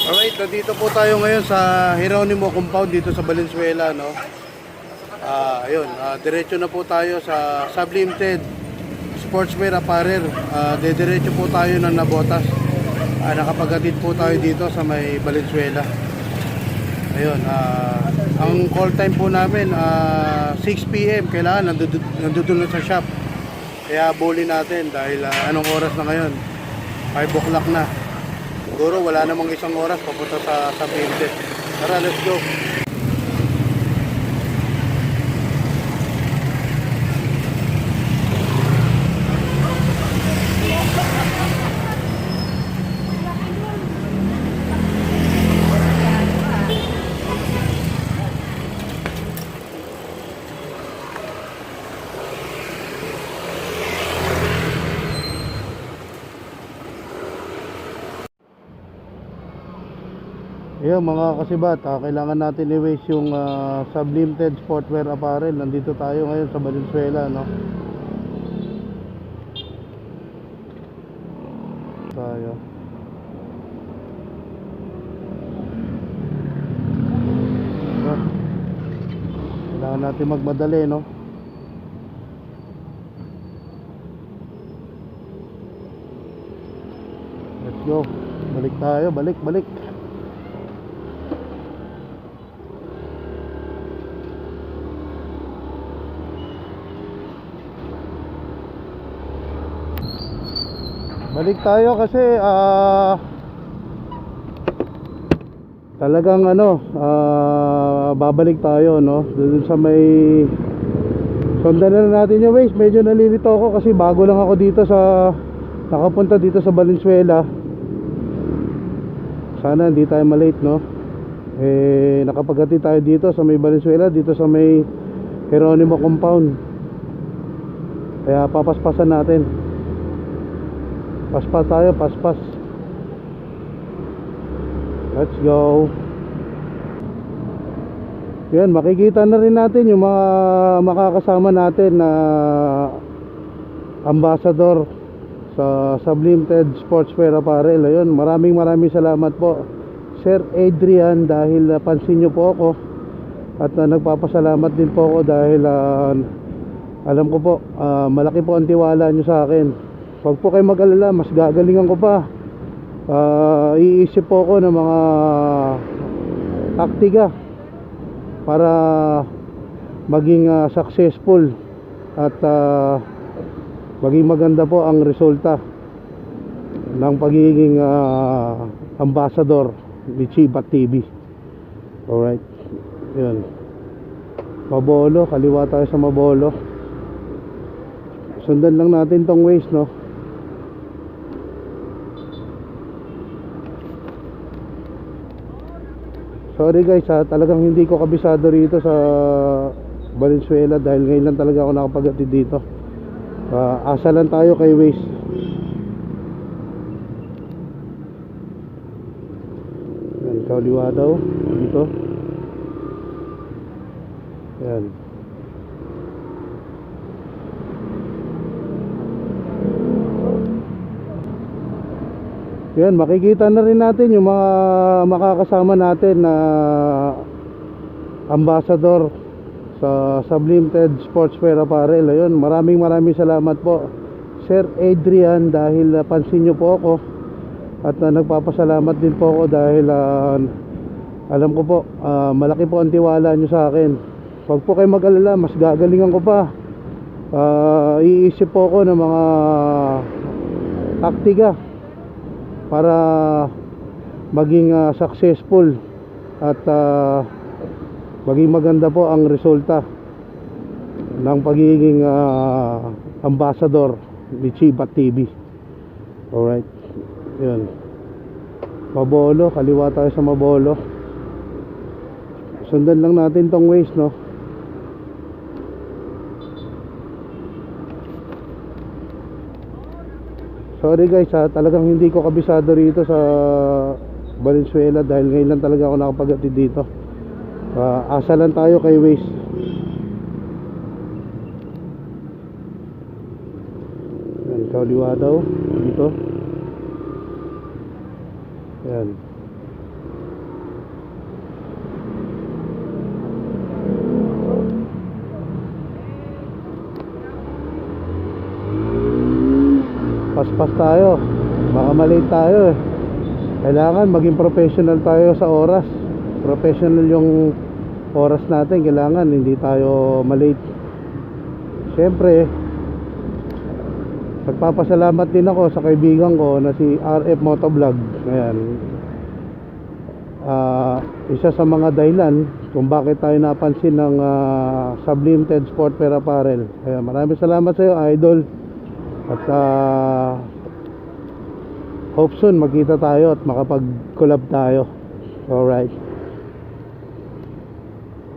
Alright, nandito po tayo ngayon sa Geronimo Compound dito sa Valenzuela, no? Diretso na po tayo sa Sublimited Sportswear Apparel. Diretso po tayo ng Nabotas. Nakapaghatid po tayo dito sa may Valenzuela. Ayun, ang call time po namin 6 PM. Kailangan nandun na sa shop. Kaya bully natin dahil anong oras na ngayon? 5 o'clock na. Siguro wala namang isang oras papunta sa Sublimited. Tara, let's go. Ayan mga kasibat, kailangan natin i-waste yung Sublimited Sportswear Apparel. Nandito tayo ngayon sa Valenzuela, no? Tayo. Kailangan natin magmadali, no? Let's go. Balik tayo, balik. Balik tayo kasi talagang babalik tayo, no? Doon sa may sundan na natin yung waste. Medyo nalilito ako kasi bago lang ako dito nakapunta dito sa Valenzuela. Sana hindi tayo malate, no? Nakapaghatid tayo dito sa may Valenzuela, dito sa may Geronimo Compound. Kaya papaspasan natin. Paspas tayo, paspas. Let's go. Yan, makikita na rin natin yung mga makakasama natin na ambassador sa Sublimited Sportswear Apparel. Ayun, maraming salamat po Sir Adrian, dahil pansin nyo po ako. At nagpapasalamat din po ako dahil alam ko po malaki po ang tiwala nyo sa akin. Huwag po kayo mag-alala, mas gagalingan ko pa. Iisip po ako ng mga taktika para maging successful at maging maganda po ang resulta ng pagiging ambassador ni Chibat TV. Alright, yun. Mabolo, kaliwa tayo sa Mabolo. Sundan lang natin tong waste, no? Sorry guys, talagang hindi ko kabisado rito sa Valenzuela dahil ngayon lang talaga ako nakapaghatid dito. Asa lang tayo kay Waze. Yan, kaliwa daw dito. Yan. Yan, makikita na rin natin yung mga makakasama natin na ambassador sa Sublimited Sportswear Apparel. Ayun, maraming salamat po Sir Adrian, dahil pansin nyo po ako. At nagpapasalamat din po ako dahil alam ko po malaki po ang tiwala nyo sa akin. Huwag po kayo mag-alala, mas gagalingan ko pa. Iisip po ako ng mga taktika para maging successful at maging maganda po ang resulta ng pagiging ambassador ni Chibat TV. Alright, yun. Mabolo, kaliwa tayo sa Mabolo. Sundan lang natin tong waste, no? Sorry guys, talagang hindi ko kabisado rito sa Valenzuela dahil ngayon lang talaga ako nakapaghatid dito. Asa lang tayo kay Waze. Yan, kaliwa daw dito. Yan. paspas tayo, baka malate tayo eh. Kailangan maging professional tayo sa oras. Professional yung oras natin. Kailangan hindi tayo malate. Siyempre, nagpapasalamat din ako sa kaibigan ko na si RF Motovlog. Ayan, isa sa mga dahilan kung bakit tayo napansin ng Sublimited Sportswear Apparel. Ayan, maraming salamat sa iyo, idol. At hope soon magkita tayo at makapag-collab tayo. Alright,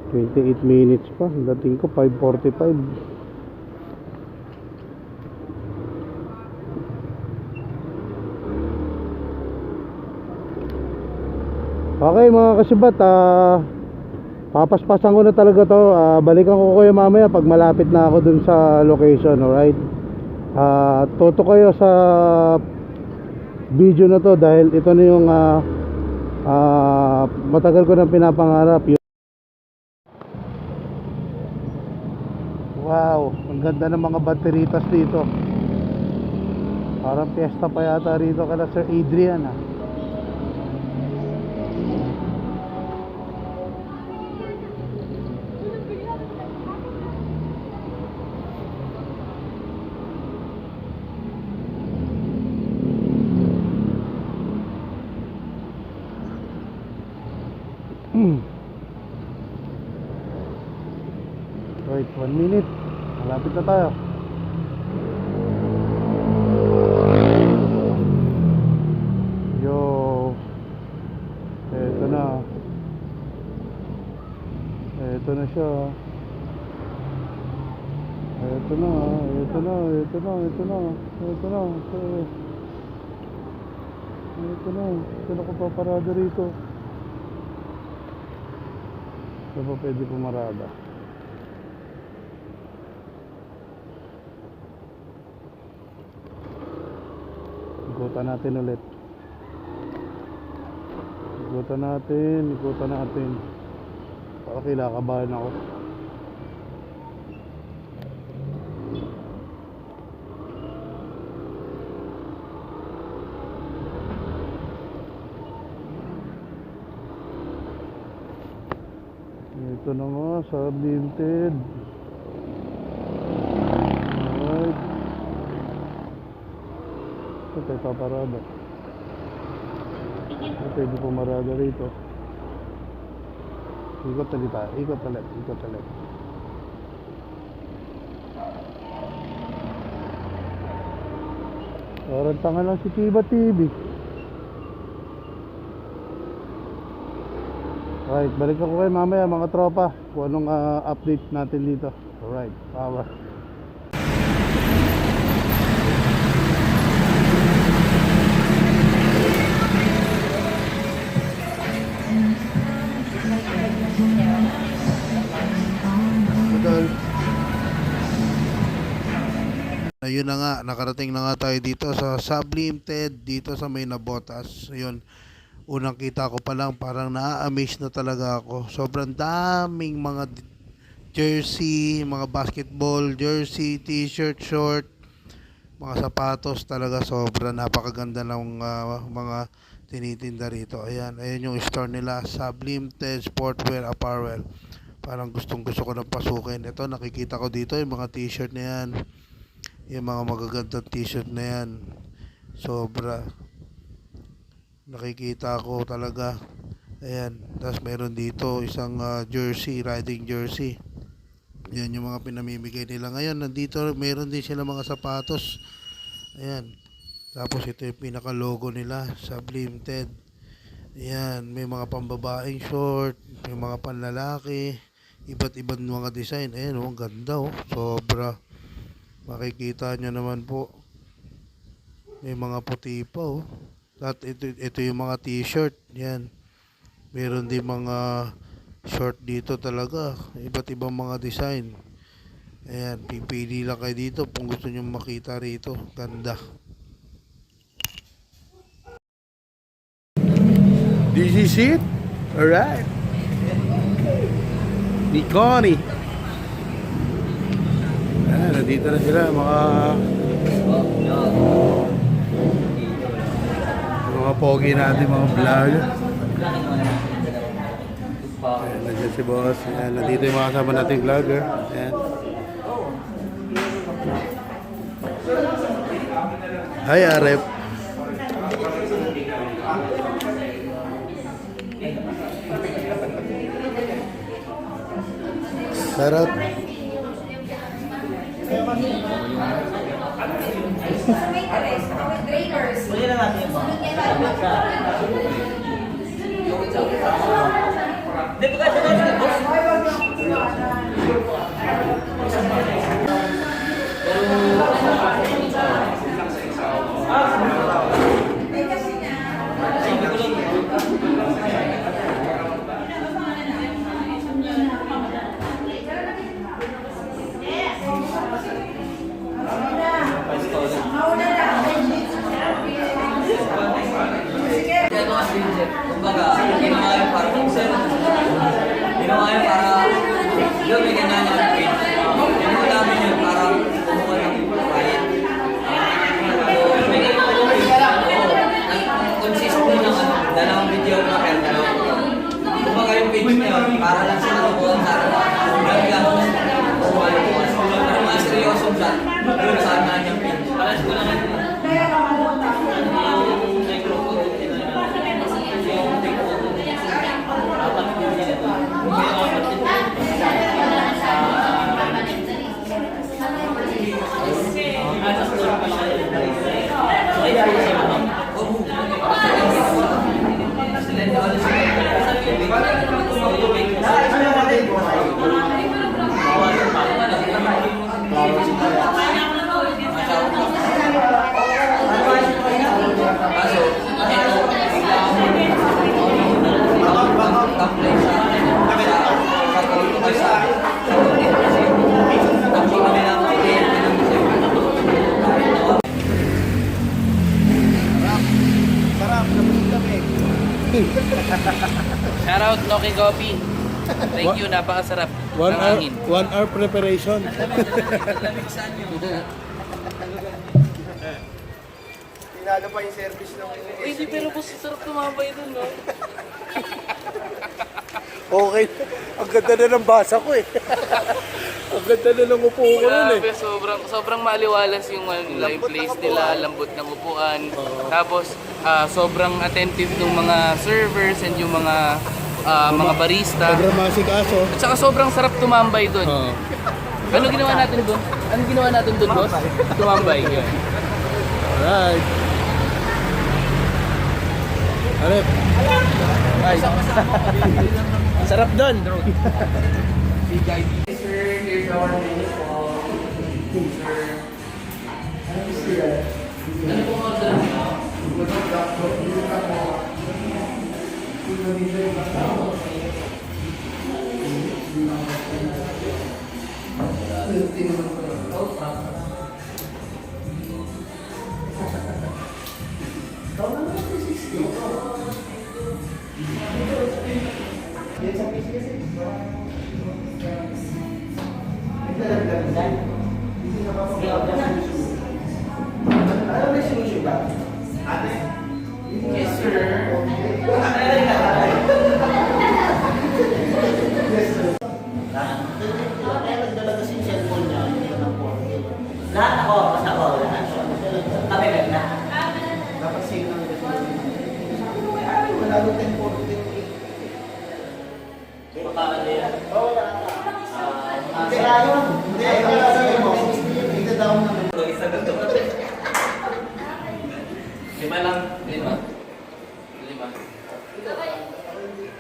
28 minutes pa. Dating ko 5:45. Okay mga kasibat, papaspasan ko na talaga to. Balikan ko kayo mamaya pag malapit na ako dun sa location. Alright, toto kayo sa video na to dahil ito na yung matagal ko nang pinapangarap. Wow, ang ganda ng mga bateritas dito. Parang piyesta pa yata rito kala Sir Adrian Wait, 1 minute. Malapit na tayo. Yo. Eto na. Eto na siya. Eto na. Eto na. Eto na. Eto na. Eto na. Eto na. Ito na ko paparada rito. Ito pa pwede pumarada. Ikutan natin ulit. Ikutan natin. Okay, kinakabahan ako. Ito na nga, Sublimited. Alright. Ito tayo paparada. Ito pwede pumarada rito. Ikot ulit tayo. Ikot ulit. Parang tanga lang si Kiba TV. Alright, balik ako kayo mamaya mga tropa kung anong update natin dito. Alright, power. Ayun na nga, nakarating na nga tayo dito sa Sublimited, dito sa may Nabotas. Ayun, unang kita ko pa lang parang na-amaze na talaga ako. Sobrang daming mga jersey, mga basketball jersey, t-shirt, short, mga sapatos, talaga sobrang napakaganda ng mga tinitinda rito. Ayan yung store nila, Sublimited Sportswear Apparel. Parang gustong gusto ko nang pasukin. Ito nakikita ko dito yung mga t-shirt na yan. Yung mga magagandang t-shirt na yan. Sobra. Nakikita ko talaga. Ayan. Tapos meron dito isang jersey, riding jersey. Yan yung mga pinamimigay nila. Ngayon, nandito meron din sila mga sapatos. Ayan. Tapos ito yung pinaka logo nila, Sublimited. Ayan. May mga pambabaeng short, may mga panlalaki, iba't ibang mga design. Ayan, ang ganda sobra. Makikita nyo naman po. May mga puti pa At ito yung mga t-shirt. Yan. Meron din mga short dito talaga. Iba't ibang mga design. Ayan. Pipili lang kayo dito kung gusto nyo makita rito. Ganda. This is it? Alright. Ni Connie. Nandito na sila mga pogi natin mga vlog. Ayan, nandiyan si boss. Ayan, nandito yung mga kasama nating vlogger. Ayan. Hi, Arep. Sarap. Kumbaga, ginawa yung para ginawa yung para yun, may ganyan yung page. Ginawa namin yun para kumuha ng client. May ginawa yung page. Consist mo ng dalawang videographer, kumbaga yung page niya, para lang sila kumuha sa gano'n kumuha yung bukas. Pero mga seryosong shot, doon saan na yung page. Alas ko lang Shoutout Noki Coffee. Thank you, napakasarap. 1 hour preparation. Tinalo pa yung service ng... Uy, di pero po sarap tumambay dun, no? Okay. Ang ganda na ng basa ko eh. Ang ganda na ng upo ko nun eh. Grabe, sobrang maliwalas yung live place nila, lambot ng upuan. Tapos, sobrang attentive ng mga servers and yung mga barista. Sobrang masikaso. At saka sobrang sarap tumambay dun. Oo. Ano ginawa natin dun? Ano ginawa natin dun, boss? Tumambay. Yun. Alright. Arep. Ay, sarap dun. Sir, here's our menu po. Sir. Ano po ang order niyo? Yes, sir. Lahat ako, basta ako, lahat. Kami na. Dapat signal na ay, wala nang 10-14. Kaya yun. Hindi, wala sabi mo. Hindi down naman. Lima lang. Lima.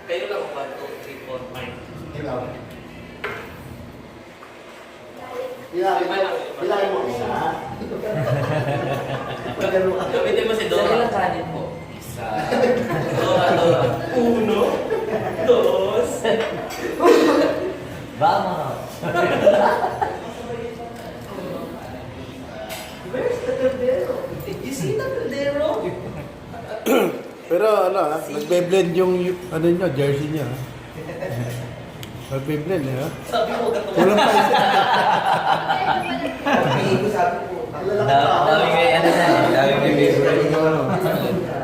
Kayo lang 1, 2, 3, 4, 5. Ikaw. Bilangin mo isa. Gamitin mo si Dora. Sa ilang kanin po? Isa. Dora. 1, 2. Vamos. Where's the caldero? Did you see the caldero? Pero ano ha, nagbe-blend yung ano nyo, jersey nyo ha. Nagbe-blend ha. Sabi ko, gato. Kulang pa isa. Sabi ko, Dami may ano na. Dami may favorite. Ano?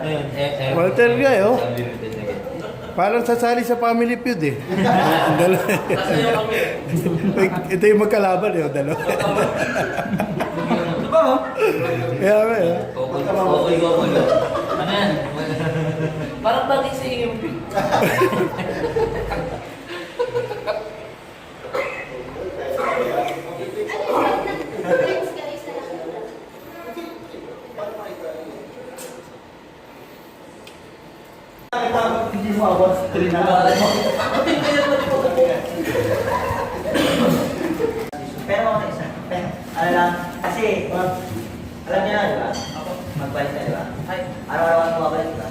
Ayun, Walter nga eh, oh. Unlimited na ganyan. Parang sasali sa Family Feud eh. Ang dalawa. Ito yung magkalaban eh, oh, dalawa. Ito ba mo? Kaya nga eh. Okay. Ano yan? Parang bagay sa EMP. Hindi mo abot sa 3 na. Pero okay isa. Pero, ano lang, kasi, alam niyo na, di ba? Magpalit na, di ba? Araw-araw ang mabalik, di ba?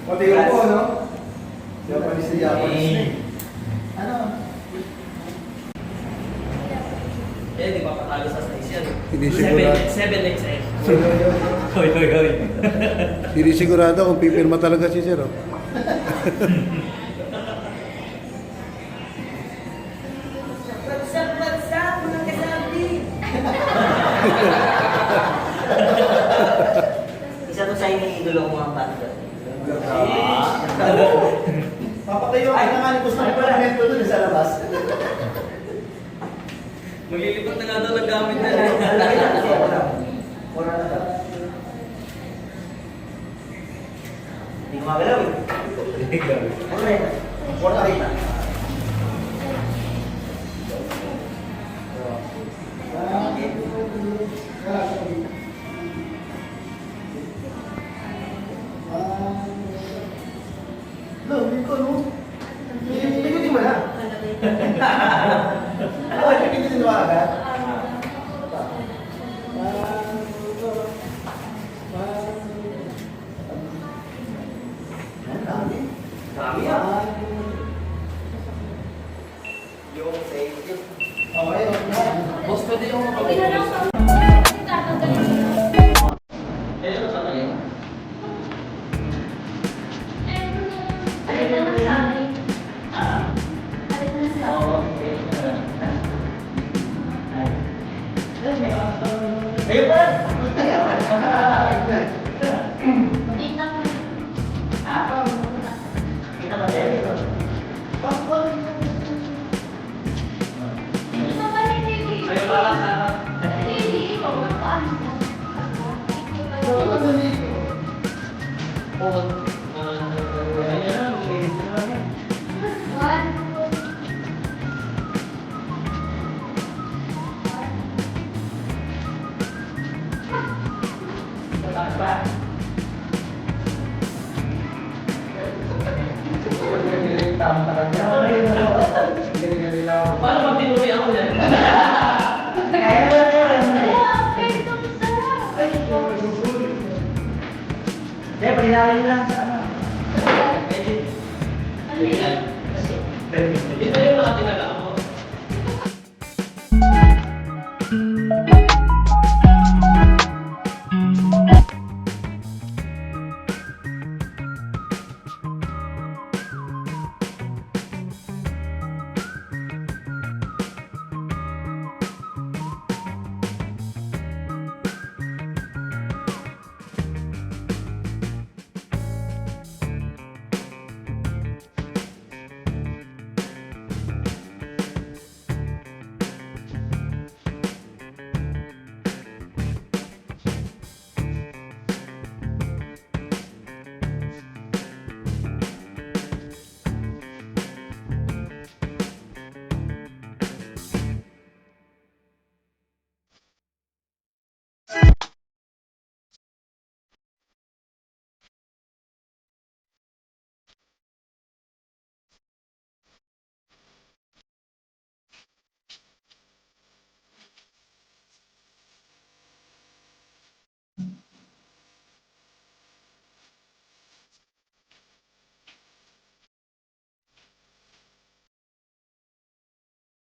Pati yung po, no? Japanese na Japanese na eh. Ano? Eh, di ba patalo sa size yan? Hindi sigurado. 7XL. Hoy. Hindi sigurado kung pipirma talaga si Sir. Oh. Bagsak, mga kasabi. Isa to sa iniidolo ko mga bata. Papatayo ka na nga ni Gusto ng parlamento doon sa labas. Maglilipot na nga daw ng gamit na. Mura na daw. Hindi ko magalaw eh. Mura na. Mura na kita. No, hindi ko, no? Ikutin mo na. Ano, ikutin mo agad? Dami ah. Yung safety. Okay, okay. Boss, pwede yung Okay na lang. Eh, ano sa kanya? Alin na lang sa akin. Alin na sa akin. Ayun pa! Kita mo. Kita ba tayo dito? Hindi pa ba hindi ko Ayun pala sa... Hindi ko. Paano? One. Paano pag tinuli ako dyan? Kaya palinawin lang sa ano. Ito yung nakatinala.